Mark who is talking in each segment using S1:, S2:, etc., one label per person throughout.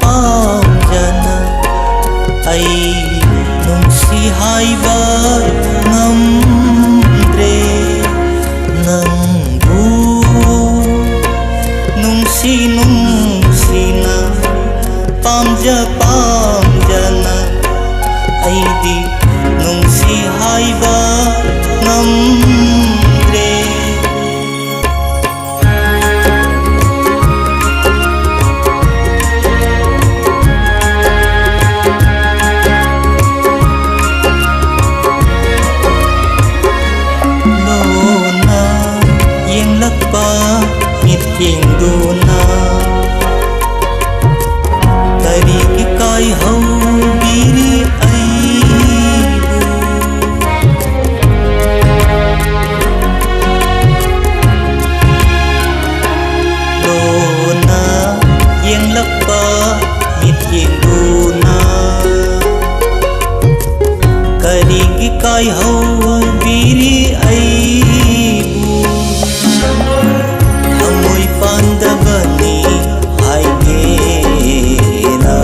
S1: ꯄꯥꯝꯖꯅ ꯑꯩ ꯅꯨꯡꯁꯤ ꯍꯥꯏꯕ ꯉꯝꯗ꯭ꯔꯦ ꯅꯪꯕꯨ ꯅꯨꯡꯁꯤ ꯅꯨꯡꯁꯤꯅ ꯄꯥꯝꯖꯅ ꯑꯩꯗꯤ ꯅꯨꯡꯁꯤ ꯍꯥꯏꯕ ꯉꯝꯗ꯭ꯔꯦ ꯂꯣꯟꯅ ꯌꯦꯡꯂꯛꯄ ꯃꯤꯠꯌꯦꯡꯗꯨꯅ ꯀꯔꯤꯒꯤ ꯀꯥꯏꯍꯧꯕꯤꯔꯤ ꯑꯩꯕꯨ ꯂꯣꯟꯅ ꯌꯦꯡꯂꯛꯄ ꯃꯤꯠꯌꯦꯡꯗꯨꯅ ꯀꯔꯤꯒꯤ ꯀꯥꯏꯍꯧꯕꯤꯔꯤ ꯑꯩꯕꯨ ꯊꯃꯣꯏ ꯄꯥꯟꯗꯕꯅꯤ ꯍꯥꯏꯒꯦꯔꯥ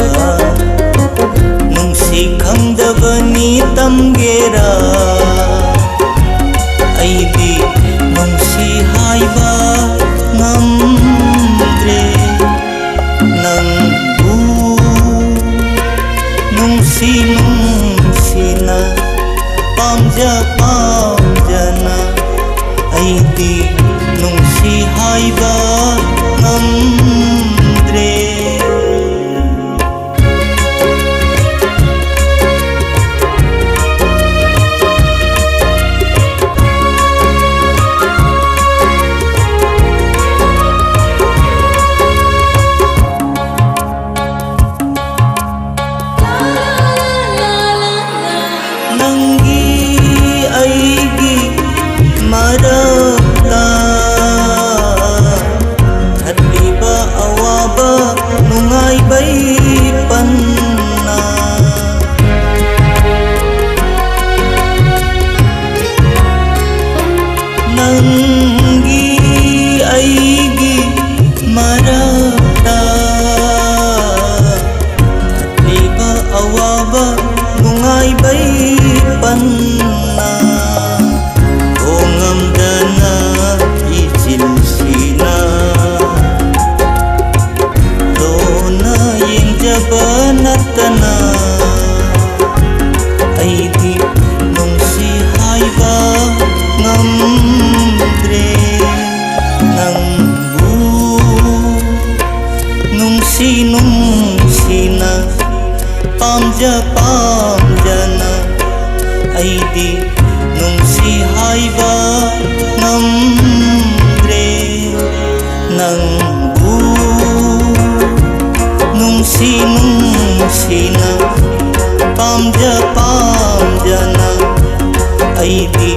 S1: ꯅꯨꯡꯁꯤ ꯈꯪꯗꯕꯅꯤ ꯇꯝꯒꯦꯔꯥ ꯑꯩꯗꯤ ꯅꯨꯡꯁꯤ ꯍꯥꯏꯕ ꯉꯝꯗ꯭ꯔꯦ ꯅꯪꯕꯨ ꯅꯨꯡꯁꯤ ꯅꯨꯡꯁꯤꯅ ꯄꯥꯝꯖꯅ ꯑꯩꯗꯤ ꯅꯨꯡꯁꯤ ꯍꯥꯏꯕ ꯉꯝꯗ꯭ꯔꯦ ꯅꯪꯒꯤ ꯑꯩꯒꯤ ꯃꯔꯛꯇ ꯊꯜꯂꯤꯕ ꯑꯋꯥꯕ ꯅꯨꯡꯉꯥꯏꯕꯩ ꯄꯟꯅ ꯅꯪꯒꯤ ꯑꯩꯒꯤ ꯃꯔꯛꯇ ꯊꯜꯂꯤꯕ ꯑꯋꯥꯕ ꯅꯨꯡꯉꯥꯏꯕꯩ ꯄꯟꯅ ꯉꯝꯗꯅ ꯏꯆꯤꯜꯁꯤꯅ ꯂꯣꯟꯅ ꯌꯦꯡꯖꯕ ꯅꯠꯇꯅ ꯑꯩꯗꯤ ꯅꯨꯡꯁꯤ ꯍꯥꯏꯕ ꯉꯝꯗ꯭ꯔꯦ ꯅꯪꯕꯨ ꯅꯨꯡꯁꯤ ꯅꯨꯡꯁꯤꯅ ꯄꯥꯝꯖꯅ ꯑꯩꯗꯤ ꯅꯨꯡꯁꯤ ꯍꯥꯏꯕ ꯉꯝꯗ꯭ꯔꯦ ꯅꯪꯕꯨ ꯅꯨꯡꯁꯤ ꯅꯨꯡꯁꯤꯅ ꯄꯥꯝꯖꯅ ꯑꯩꯗꯤ